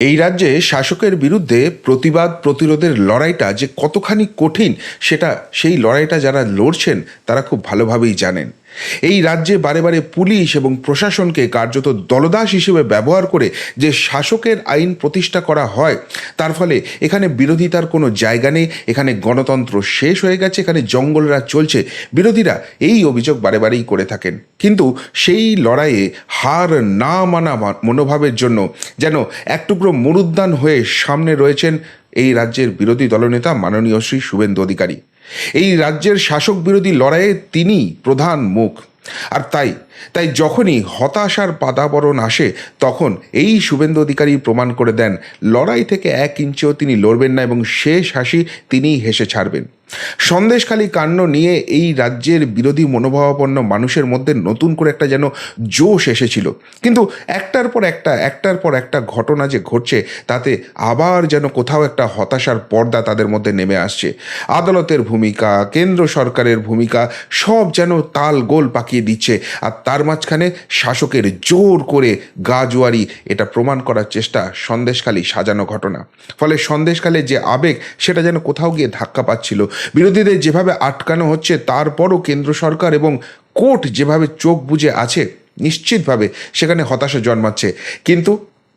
এই রাজ্যে শাসকের বিরুদ্ধে প্রতিবাদ প্রতিরোধের লড়াইটা যে কতখানি কঠিন সেটা সেই লড়াইটা যারা লড়ছেন তারা খুব ভালোভাবেই জানেন। এই রাজ্যে বারে বারে পুলিশ এবং প্রশাসনকে কার্যত দলদাস হিসেবে ব্যবহার করে যে শাসকের আইন প্রতিষ্ঠা করা হয়, তার ফলে এখানে বিরোধিতার কোনো জায়গা নেই। এখানে গণতন্ত্র শেষ হয়ে গেছে, এখানে জঙ্গলরাজ চলছে। বিরোধীরা এই অভিযোগ বারে বারেই করে থাকেন, কিন্তু সেই লড়াইয়ে হার না মানা মনোভাবের জন্য যেন এক টুকরো মরুদ্যান হয়ে সামনে রয়েছেন এই রাজ্যের বিরোধী দলনেতা মাননীয় শ্রী শুভেন্দু অধিকারী। এই রাজ্যের শাসক বিরোধী লড়াইয়ে তিনি প্রধান মুখ। আর তাই তাই যখনই হতাশার বাতাবরণ আসে, তখন এই শুভেন্দু অধিকারী প্রমাণ করে দেন লড়াই থেকে 1 ইঞ্চিও তিনি লড়বেন না এবং শেষ হাসি তিনিই হেসে ছাড়বেন। সন্দেশখালী কাণ্ড নিয়ে এই রাজ্যের বিরোধী মনোভাবাপন্ন মানুষের মধ্যে নতুন করে একটা যেন জোশ এসেছিল, কিন্তু একটার পর একটা ঘটনা যে ঘটছে তাতে আবার যেন কোথাও একটা হতাশার পর্দা তাদের মধ্যে নেমে আসছে। আদালতের ভূমিকা, কেন্দ্র সরকারের ভূমিকা সব যেন তাল গোল পাকিয়ে দিচ্ছে, আর তার মাঝখানে শাসকের জোর করে গাজোয়ারি এটা প্রমাণ করার চেষ্টা সন্দেশখালী সাজানো ঘটনা। ফলে সন্দেশখালীর যে আবেগ সেটা যেন কোথাও গিয়ে ধাক্কা পাচ্ছিল। বিরোধীদের যেভাবে আটকানো হচ্ছে, তারপরও কেন্দ্র সরকার এবং কোর্ট যেভাবে চোখ বুজে আছে, নিশ্চিতভাবে সেখানে হতাশা জন্মাচ্ছে। কিন্তু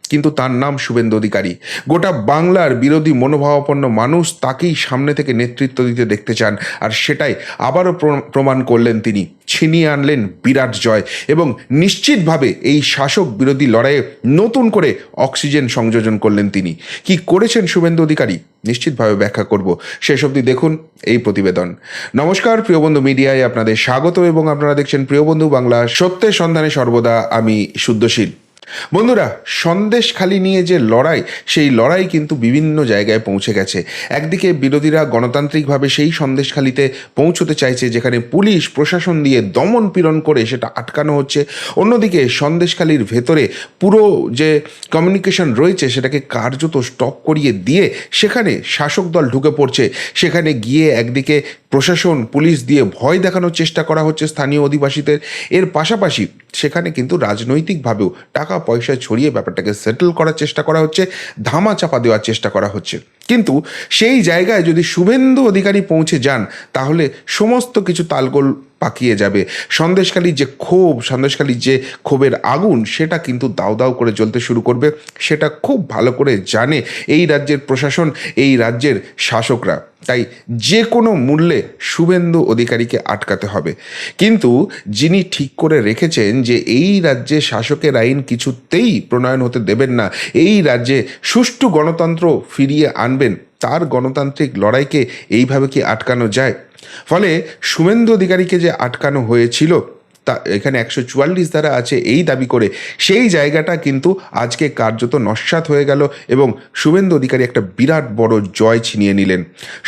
কিন্তু তার নাম শুভেন্দু অধিকারী। গোটা বাংলার বিরোধী মনোভাবাপন্ন মানুষ তাকেই সামনে থেকে নেতৃত্ব দিতে দেখতে চান, আর সেটাই আবারও প্রমাণ করলেন তিনি। ছিনিয়ে আনলেন বিরাট জয় এবং নিশ্চিতভাবে এই শাসক বিরোধী লড়াইয়ে নতুন করে অক্সিজেন সংযোজন করলেন তিনি। কি করেছেন শুভেন্দু অধিকারী নিশ্চিতভাবে ব্যাখ্যা করব, শেষ অবধি দেখুন এই প্রতিবেদন। নমস্কার প্রিয়বন্ধু মিডিয়ায় আপনাদের স্বাগত এবং আপনারা দেখছেন প্রিয়বন্ধু বাংলা, সত্যের সন্ধানে সর্বদা আমি শুদ্ধশীল। বন্ধুরা, সন্দেশখালী নিয়ে যে লড়াই, সেই লড়াই কিন্তু বিভিন্ন জায়গায় পৌঁছে গেছে। একদিকে বিরোধীরা গণতান্ত্রিকভাবে সেই সন্দেশখালীতে পৌঁছতে চাইছে যেখানে পুলিশ প্রশাসন দিয়ে দমন পীড়ন করে সেটা আটকানো হচ্ছে। অন্যদিকে সন্দেশখালীর ভেতরে পুরো যে কমিউনিকেশন রয়েছে সেটাকে কার্যত স্টপ করিয়ে দিয়ে সেখানে শাসক দল ঢুকে পড়ছে। সেখানে গিয়ে একদিকে প্রশাসন পুলিশ দিয়ে ভয় দেখানোর চেষ্টা করা হচ্ছে স্থানীয় অধিবাসীদের। এর পাশাপাশি সেখানে কিন্তু রাজনৈতিকভাবেও টাকা পয়সা ছড়িয়ে ব্যাপারটাকে সেটেল করার চেষ্টা করা হচ্ছে, ধামা চাপা দেওয়ার চেষ্টা করা হচ্ছে। কিন্তু সেই জায়গায় যদি শুভেন্দু অধিকারী পৌঁছে যান, তাহলে সমস্ত কিছু তালগোল পাকিয়ে যাবে। সন্দেশখালীর যে ক্ষোভ, সন্দেশখালীর যে ক্ষোভের আগুন, সেটা কিন্তু দাউ দাউ করে জ্বলতে শুরু করবে। সেটা খুব ভালো করে জানে এই রাজ্যের প্রশাসন, এই রাজ্যের শাসকরা। তাই যে কোনো মূল্যে শুভেন্দু অধিকারীকে আটকাতে হবে। কিন্তু যিনি ঠিক করে রেখেছেন যে এই রাজ্যে শাসকের আইন কিছুতেই প্রণয়ন হতে দেবেন না, এই রাজ্যে সুষ্ঠু গণতন্ত্র ফিরিয়ে আনবেন, তার গণতান্ত্রিক লড়াইকে এইভাবে কি আটকানো যায়? ফলে শুভেন্দু অধিকারীকে যে আটকানো হয়েছিল, তা এখানে 144 ধারা আছে এই দাবি করে, সেই জায়গাটা কিন্তু আজকে কার্যত নস্যাৎ হয়ে গেল এবং শুভেন্দু অধিকারী একটা বিরাট বড় জয় ছিনিয়ে নিলেন।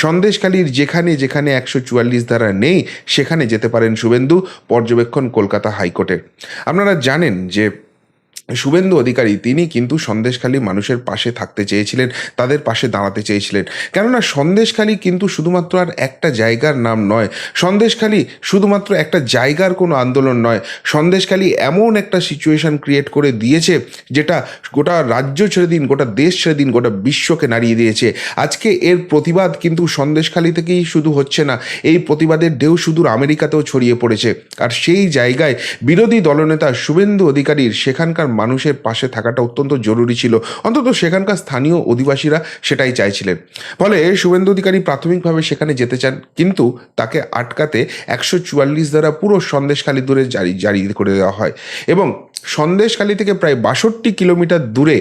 সন্দেশখালীর যেখানে যেখানে 144 ধারা নেই, সেখানে যেতে পারেন শুভেন্দু, পর্যবেক্ষণ কলকাতা হাইকোর্টে। আপনারা জানেন যে শুভেন্দু অধিকারী তিনি কিন্তু সন্দেশখালী মানুষের পাশে থাকতে চেয়েছিলেন, তাদের পাশে দাঁড়াতে চেয়েছিলেন। কেননা সন্দেশখালী কিন্তু শুধুমাত্র আর একটা জায়গার নাম নয়, সন্দেশখালী শুধুমাত্র একটা জায়গার কোনো আন্দোলন নয়। সন্দেশখালী এমন একটা সিচুয়েশন ক্রিয়েট করে দিয়েছে যেটা গোটা রাজ্য ছেড়ে দিন, গোটা দেশ ছেড়ে দিন, গোটা বিশ্বকে নাড়িয়ে দিয়েছে। আজকে এর প্রতিবাদ কিন্তু সন্দেশখালী থেকেই শুধু হচ্ছে না, এই প্রতিবাদের ঢেউ সুদূর আমেরিকাতেও ছড়িয়ে পড়েছে। আর সেই জায়গায় বিরোধী দলনেতা শুভেন্দু অধিকারীর সেখানকার মানুষের পাশে থাকাটা অত্যন্ত জরুরি ছিল, অন্তত সেখানকার স্থানীয় অধিবাসীরা সেটাই চাইছিলেন। ফলে শুভেন্দু অধিকারী প্রাথমিকভাবে সেখানে যেতে চান, কিন্তু তাকে আটকাতে 144 দ্বারা পুরো সন্দেশখালী দূরে জারি করে দেওয়া হয় এবং সন্দেশখালী থেকে প্রায় 62 কিলোমিটার দূরে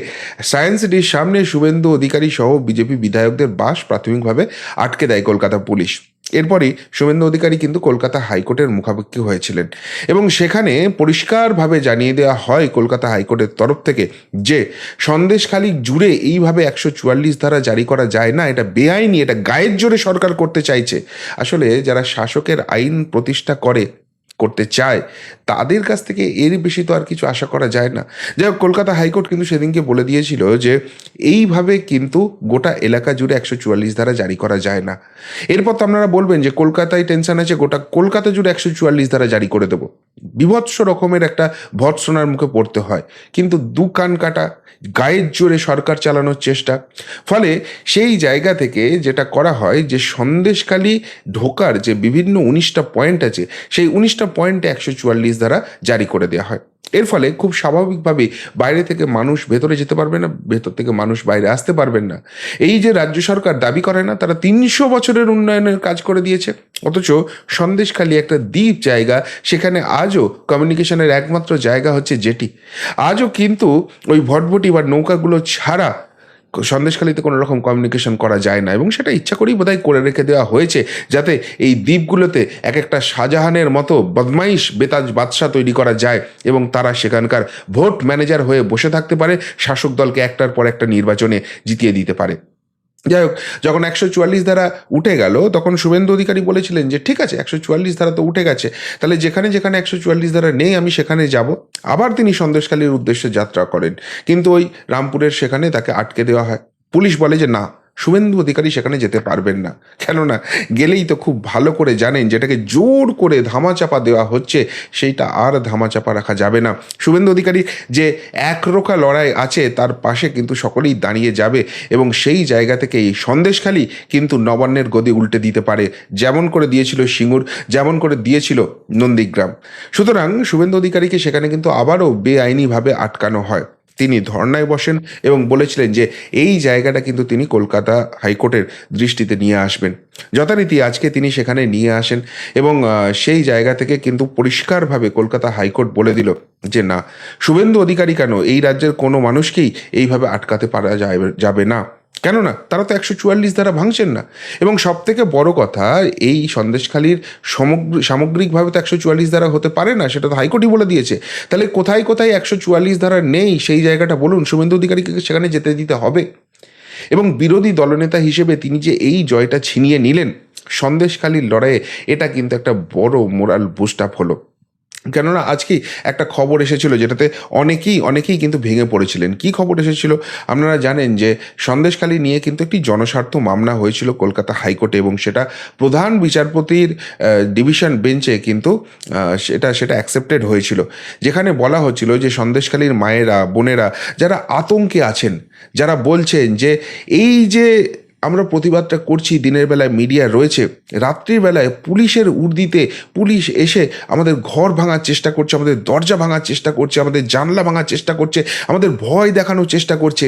সায়েন্স সিটির সামনে শুভেন্দু অধিকারী সহ বিজেপি বিধায়কদের বাস প্রাথমিকভাবে আটকে দেয় কলকাতা পুলিশ। এরপরই শুভেন্দু অধিকারী কিন্তু কলকাতা হাইকোর্টের মুখাপেক্ষি হয়েছিলেন এবং সেখানে পরিষ্কারভাবে জানিয়ে দেওয়া হয় কলকাতা হাইকোর্টের তরফ থেকে যে সন্দেশখালী জুড়ে এইভাবে 144 ধারা জারি করা যায় না, এটা বেআইনি, এটা গায়ের জোরে সরকার করতে চাইছে। আসলে যারা শাসকের আইন প্রতিষ্ঠা করতে চায়, তাদের কাছ থেকে এর বেশি তো আর কিছু আশা করা যায় না। যাই হোক, কলকাতা হাইকোর্ট কিন্তু সেদিনকে বলে দিয়েছিল যে এইভাবে কিন্তু গোটা এলাকা জুড়ে 144 ধারা জারি করা যায় না। এরপর তো আপনারা বলবেন যে কলকাতায় টেনশন আছে, গোটা কলকাতা জুড়ে 144 ধারা জারি করে দেবো। বিভৎস রকমের একটা ভর্ৎসনার মুখে পড়তে হয়, কিন্তু দু কান কাটা গায়ের জোরে সরকার চালানোর চেষ্টা। ফলে সেই জায়গা থেকে যেটা করা হয় যে সন্দেশখালি ঢোকার যে বিভিন্ন 19টা পয়েন্ট আছে, সেই 19টা পয়েন্টে 144 ধারা জারি করে দেওয়া হয়। এর ফলে খুব স্বাভাবিকভাবেই বাইরে থেকে মানুষ ভেতরে যেতে পারবে না, ভেতর থেকে মানুষ বাইরে আসতে পারবেন না। এই যে রাজ্য সরকার দাবি করে না তারা 300 বছরের উন্নয়নের কাজ করে দিয়েছে, অথচ সন্দেশখালি একটা দ্বীপ জায়গা, সেখানে আজও কমিউনিকেশনের একমাত্র জায়গা হচ্ছে জেটি। আজও কিন্তু ওই ভটভটি বা নৌকাগুলো ছাড়া সন্দেশখালিতে কোনো রকম কমিউনিকেশন করা যায় না, এবং সেটা ইচ্ছা করেই বোধহয় করে রেখে দেওয়া হয়েছে, যাতে এই দ্বীপগুলোতে এক একটা শাহজাহানের মতো বদমাইশ বেতাজ বাদশা তৈরি করা যায় এবং তারা সেখানকার ভোট ম্যানেজার হয়ে বসে থাকতে পারে, শাসক দলকে একটার পর একটা নির্বাচনে জিতিয়ে দিতে পারে। যাই হোক, যখন 144 ধারা উঠে গেল তখন শুভেন্দু অধিকারী বলেছিলেন যে ঠিক আছে, 144 ধারা তো উঠে গেছে, তাহলে যেখানে যেখানে 144 ধারা নেই আমি সেখানে যাব। আবার তিনি সন্দেশখালির উদ্দেশ্যে যাত্রা করেন, কিন্তু ওই রামপুরের সেখানে তাকে আটকে দেওয়া হয়। পুলিশ বলে যে না, শুভেন্দু অধিকারী সেখানে যেতে পারবেন না, কেননা গেলেই তো খুব ভালো করে জানেন যেটাকে জোর করে ধামাচাপা দেওয়া হচ্ছে সেইটা আর ধামাচাপা রাখা যাবে না। শুভেন্দু অধিকারী যে একরোখা লড়াই আছে তার পাশে কিন্তু সকলেই দাঁড়িয়ে যাবে, এবং সেই জায়গা থেকে এই সন্দেশখালি কিন্তু নবান্নের গদি উল্টে দিতে পারে, যেমন করে দিয়েছিল সিঙ্গুর, যেমন করে দিয়েছিল নন্দীগ্রাম। সুতরাং শুভেন্দু অধিকারীকে সেখানে কিন্তু আবারও বেআইনিভাবে আটকানো হয়। তিনি ধর্নায় বসেন এবং বলেছিলেন যে এই জায়গাটা কিন্তু তিনি কলকাতা হাইকোর্টের দৃষ্টিতে নিয়ে আসবেন। যথারীতি আজকে তিনি সেখানে নিয়ে আসেন, এবং সেই জায়গা থেকে কিন্তু পরিষ্কারভাবে কলকাতা হাইকোর্ট বলে দিল যে না, শুভেন্দু অধিকারী কেন, এই রাজ্যের কোনো মানুষকেই এইভাবে আটকাতে পারা যাবে না, কেননা তারা তো 144 ধারা ভাঙছেন না। এবং সব থেকে বড় কথা, এই সন্দেশখালির সামগ্রিকভাবে তো 144 ধারা হতে পারে না, সেটা তো হাইকোর্টই বলে দিয়েছে। তাহলে কোথায় কোথায় 144 ধারা নেই সেই জায়গাটা বলুন, শুভেন্দু অধিকারীকে সেখানে যেতে দিতে হবে। এবং বিরোধী দলনেতা হিসেবে তিনি যে এই জয়টা ছিনিয়ে নিলেন সন্দেশখালির লড়াইয়ে, এটা কিন্তু একটা বড় মোরাল বুস্ট আপ হলো। কেননা আজকেই একটা খবর এসেছিল যেটাতে অনেকেই কিন্তু ভেঙে পড়েছিলেন। কি খবর এসেছিল আপনারা জানেন যে সন্দেশখালি নিয়ে কিন্তু একটি জনস্বার্থ মামলা হয়েছিল কলকাতা হাইকোর্টে, এবং সেটা প্রধান বিচারপতির ডিভিশন বেঞ্চে কিন্তু সেটা অ্যাকসেপ্টেড হয়েছিল, যেখানে বলা হচ্ছিল যে সন্দেশখালির মায়েরা বোনেরা যারা আতঙ্কে আছেন, যারা বলছেন যে এই যে আমরা প্রতিবাদটা করছি, দিনের বেলায় মিডিয়া রয়েছে, রাত্রির বেলায় পুলিশের উর্দিতে পুলিশ এসে আমাদের ঘর ভাঙার চেষ্টা করছে, আমাদের দরজা ভাঙার চেষ্টা করছে, আমাদের জানলা ভাঙার চেষ্টা করছে, আমাদের ভয় দেখানোর চেষ্টা করছে।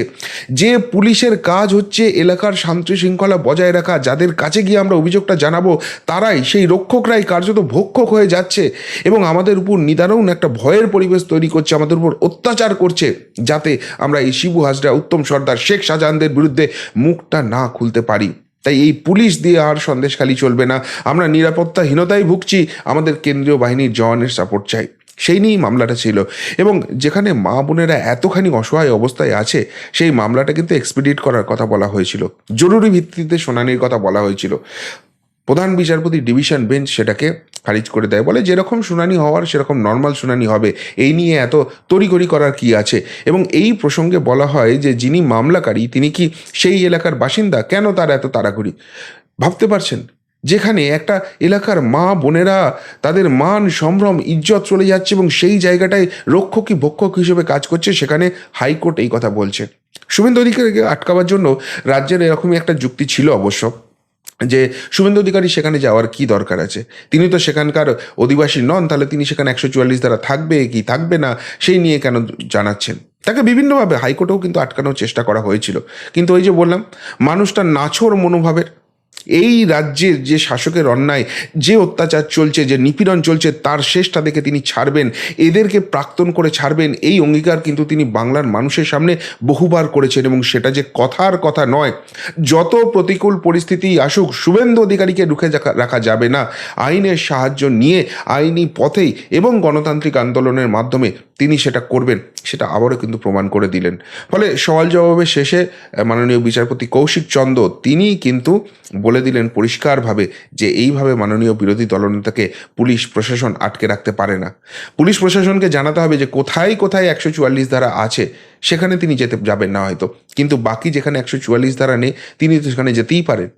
যে পুলিশের কাজ হচ্ছে এলাকার শান্তি শৃঙ্খলা বজায় রাখা, যাদের কাছে গিয়ে আমরা অভিযোগটা জানাবো তারাই, সেই রক্ষকরাই কার্যত ভক্ষক হয়ে যাচ্ছে, এবং আমাদের উপর নিদারুণ একটা ভয়ের পরিবেশ তৈরি করছে, আমাদের উপর অত্যাচার করছে, যাতে আমরা এই শিবু হাজরা, উত্তম সর্দার, শেখ শাহজাহানদের বিরুদ্ধে মুখটা না খুলতে পারি। তাই এই পুলিশ দিয়ে আর সন্দেশখালি চলবে না, আমরা নিরাপত্তাহীনতায় ভুগছি, আমাদের কেন্দ্রীয় বাহিনীর জওয়ানের সাপোর্ট চাই। সেই নিয়েই মামলাটা ছিল, এবং যেখানে মা বোনেরা এতখানি অসহায় অবস্থায় আছে সেই মামলাটা কিন্তু এক্সপিডিট করার কথা বলা হয়েছিল, জরুরি ভিত্তিতে শুনানির কথা বলা হয়েছিল। প্রধান বিচারপতি ডিভিশন বেঞ্চ সেটাকে খারিজ করে দেয়, বলে যেরকম শুনানি হওয়ার সেরকম নর্মাল শুনানি হবে, এই নিয়ে এত তড়িঘড়ি করার কি আছে। এবং এই প্রসঙ্গে বলা হয় যে যিনি মামলাকারী তিনি কি সেই এলাকার বাসিন্দা, কেন তার এত তাড়াহুড়ি। ভাবতে পারছেন, যেখানে একটা এলাকার মা বোনেরা তাদের মান সম্ভ্রম ইজ্জত চলে যাচ্ছে এবং সেই জায়গাটায় রক্ষকই ভক্ষক হিসেবে কাজ করছে, সেখানে হাইকোর্ট এই কথা বলছে। শুভেন্দু অধিকারীকে আটকাবার জন্য রাজ্যের এরকমই একটা যুক্তি ছিল অবশ্য, যে শুভেন্দু অধিকারী সেখানে যাওয়ার কি দরকার আছে, তিনি তো সেখানকার অধিবাসী নন, তাহলে তিনি সেখানে 144 ধারা থাকবে কি থাকবে না সেই নিয়ে কেন জানাচ্ছেন। তাকে বিভিন্নভাবে হাইকোর্টেও কিন্তু আটকানোর চেষ্টা করা হয়েছিল, কিন্তু ওই যে বললাম, মানুষটা নাছোড় মনোভাবের। এই রাজ্যের যে শাসকের অন্যায়, যে অত্যাচার চলছে, যে নিপীড়ন চলছে, তার শেষটা দেখে তিনি ছাড়বেন, এদেরকে প্রাক্তন করে ছাড়বেন, এই অঙ্গীকার কিন্তু তিনি বাংলার মানুষের সামনে বহুবার করেছেন, এবং সেটা যে কথার কথা নয়। যত প্রতিকূল পরিস্থিতি আসুক, শুভেন্দু অধিকারীকে রুখে রাখা যাবে না। আইনের সাহায্য নিয়ে আইনি পথেই এবং গণতান্ত্রিক আন্দোলনের মাধ্যমে তিনি সেটা করবেন, সেটা আবারও কিন্তু প্রমাণ করে দিলেন। ফলে সওয়াল জবাবের শেষে মাননীয় বিচারপতি কৌশিক চন্দ্র তিনি কিন্তু বলে দিলেন পরিষ্কারভাবে যে এইভাবে মাননীয় বিরোধী দলনেতাকে পুলিশ প্রশাসন আটকে রাখতে পারে না। পুলিশ প্রশাসনকে জানাতে হবে যে কোথায় কোথায় 144 ধারা আছে সেখানে তিনি যাবেন না হয়তো, কিন্তু বাকি যেখানে 144 ধারা নেই তিনি তো সেখানে যেতেই পারেন।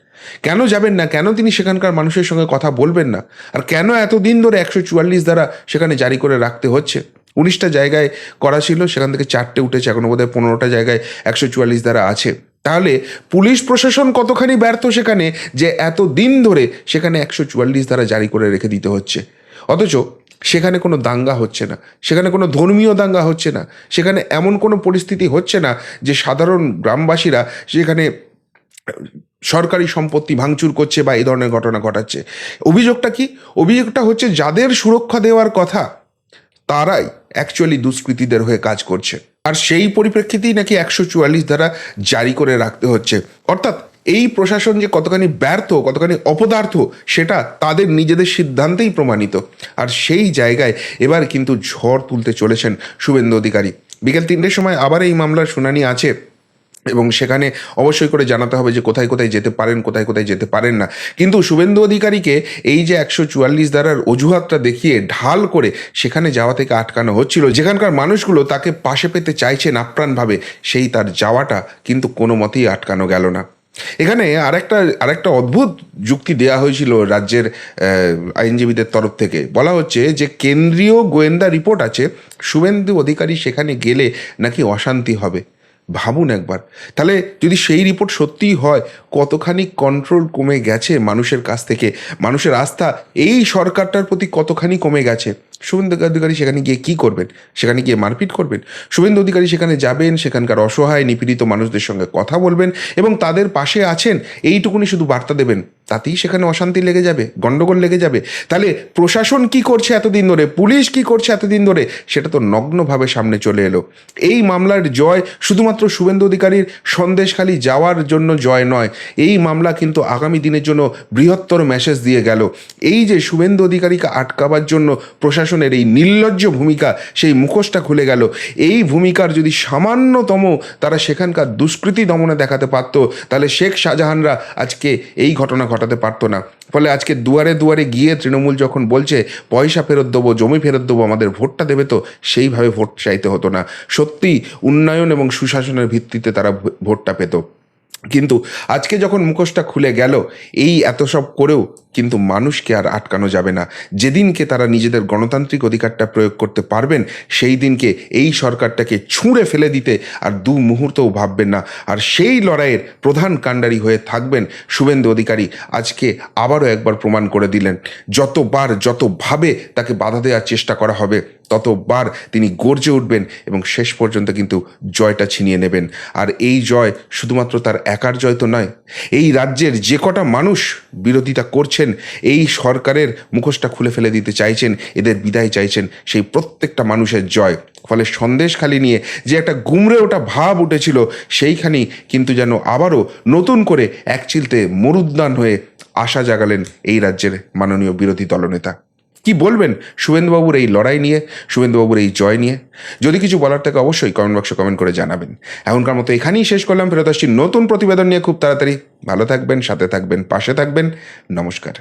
কেন যাবেন না? কেন তিনি সেখানকার মানুষের সঙ্গে কথা বলবেন না? আর কেন এতদিন ধরে 144 ধারা সেখানে জারি করে রাখতে হচ্ছে? 19টা জায়গায় করা ছিল, সেখান থেকে 4টে উঠেছে, এখনো বোধহয় 15টা জায়গায় 144 ধারা আছে। তাহলে পুলিশ প্রশাসন কতখানি ব্যর্থ সেখানে যে এত দিন ধরে সেখানে 144 ধারা জারি করে রেখে দিতে হচ্ছে, অথচ সেখানে কোনো দাঙ্গা হচ্ছে না, সেখানে কোনো ধর্মীয় দাঙ্গা হচ্ছে না, সেখানে এমন কোনো পরিস্থিতি হচ্ছে না যে সাধারণ গ্রামবাসীরা সেখানে সরকারি সম্পত্তি ভাঙচুর করছে বা এই ধরনের ঘটনা ঘটাচ্ছে। অভিযোগটা কি? অভিযোগটা হচ্ছে যাদের সুরক্ষা দেওয়ার কথা তারাই অ্যাকচুয়ালি দুষ্কৃতীদের হয়ে কাজ করছে, আর সেই পরিপ্রেক্ষিতেই নাকি 144 ধারা জারি করে রাখতে হচ্ছে। অর্থাৎ এই প্রশাসন যে কতখানি ব্যর্থ, কতখানি অপদার্থ সেটা তাদের নিজেদের সিদ্ধান্তেই প্রমাণিত। আর সেই জায়গায় এবার কিন্তু ঝড় তুলতে চলেছেন শুভেন্দু অধিকারী। বিকেল 3টের সময় আবার এই মামলার শুনানি আছে এবং সেখানে অবশ্যই করে জানাতে হবে যে কোথায় কোথায় যেতে পারেন, কোথায় কোথায় যেতে পারেন না। কিন্তু শুভেন্দু অধিকারীকে এই যে 144 ধারার অজুহাতটা দেখিয়ে ঢাল করে সেখানে যাওয়া থেকে আটকানো হচ্ছিল, যেখানকার মানুষগুলো তাকে পাশে পেতে চাইছেন আপ্রাণভাবে, সেই তার যাওয়াটা কিন্তু কোনো মতেই আটকানো গেল না। এখানে আরেকটা অদ্ভুত যুক্তি দেওয়া হয়েছিল রাজ্যের আইনজীবীদের তরফ থেকে। বলা হচ্ছে যে কেন্দ্রীয় গোয়েন্দা রিপোর্ট আছে, শুভেন্দু অধিকারী সেখানে গেলে নাকি অশান্তি হবে। ভাবুন একবার, তাহলে যদি সেই রিপোর্ট সত্যিই হয়, কতখানি কন্ট্রোল কমে গেছে মানুষের কাছ থেকে, মানুষের আস্থা এই সরকারটার প্রতি কতখানি কমে গেছে। শুভেন্দু অধিকারী সেখানে গিয়ে কী করবেন? সেখানে গিয়ে মারপিট করবেন? শুভেন্দু অধিকারী সেখানে যাবেন, সেখানকার অসহায় নিপীড়িত মানুষদের সঙ্গে কথা বলবেন এবং তাদের পাশে আছেন এইটুকুনি শুধু বার্তা দেবেন, তাতেই সেখানে অশান্তি লেগে যাবে, গণ্ডগোল লেগে যাবে। তাহলে প্রশাসন কি করছে এতদিন ধরে, পুলিশ কি করছে এতদিন ধরে, সেটা তো নগ্নভাবে সামনে চলে এলো। এই মামলার জয় শুধুমাত্র শুভেন্দু অধিকারীর সন্দেশখালি যাওয়ার জন্য জয় নয়, এই মামলা কিন্তু আগামী দিনের জন্য বৃহত্তর মেসেজ দিয়ে গেল। এই যে শুভেন্দু অধিকারীকে আটকাবার জন্য প্রশাসনের এই নির্লজ্জ ভূমিকা, সেই মুখোশটা খুলে গেল। এই ভূমিকার যদি সামান্যতম তারা সেখানকার দুষ্কৃতি দমনে দেখাতে পারতো, তাহলে শেখ শাহজাহানরা আজকে এই ঘটনা ঘটাতে পারতো না। ফলে আজকে দুয়ারে দুয়ারে গিয়ে তৃণমূল যখন বলছে পয়সা ফেরত দেবো, জমি ফেরত দেবো, আমাদের ভোটটা দেবে, তো সেইভাবে ভোট চাইতে হতো না। সত্যি উন্নয়ন এবং সুশাসনের ভিত্তিতে তারা ভোটটা পেত। কিন্তু আজকে যখন মুখোশটা খুলে গেল, এই এত সব করেও কিন্তু মানুষকে আর আটকানো যাবে না। যেদিনকে তারা নিজেদের গণতান্ত্রিক অধিকারটা প্রয়োগ করতে পারবেন, সেই দিনকে এই সরকারটাকে ছুঁড়ে ফেলে দিতে আর দু মুহূর্তও ভাববেন না। আর সেই লড়াইয়ের প্রধান কাণ্ডারি হয়ে থাকবেন শুভেন্দু অধিকারী। আজকে আবারও একবার প্রমাণ করে দিলেন, যতভাবে তাকে বাধা দেওয়ার চেষ্টা করা হবে, ততবার তিনি গর্জে উঠবেন এবং শেষ পর্যন্ত কিন্তু জয়টা ছিনিয়ে নেবেন। আর এই জয় শুধুমাত্র তার একার জয় তো নয়, এই রাজ্যের যে কটা মানুষ বিরোধিতা করছেন, এই সরকারের মুখোশটা খুলে ফেলে দিতে চাইছেন, এদের বিদায় চাইছেন, সেই প্রত্যেকটা মানুষের জয়। ফলে সন্দেশখালি নিয়ে যে একটা গুমড়ে ওঠা ভাব উঠেছিল, সেইখানেই কিন্তু যেন আবারও নতুন করে একচিলতে মরুদ্যান হয়ে আশা জাগালেন এই রাজ্যের মাননীয় বিরোধী দলনেতা। কি বলবেন শুভেন্দুবাবুর এই লড়াই নিয়ে, শুভেন্দুবাবুর এই জয় নিয়ে? যদি কিছু বলার থাকে অবশ্যই কমেন্ট বক্সে কমেন্ট করে জানাবেন। এখনকার মতো এখানেই শেষ করলাম, ফেরত আসছি নতুন প্রতিবেদন নিয়ে খুব তাড়াতাড়ি। ভালো থাকবেন, সাথে থাকবেন, পাশে থাকবেন। নমস্কার।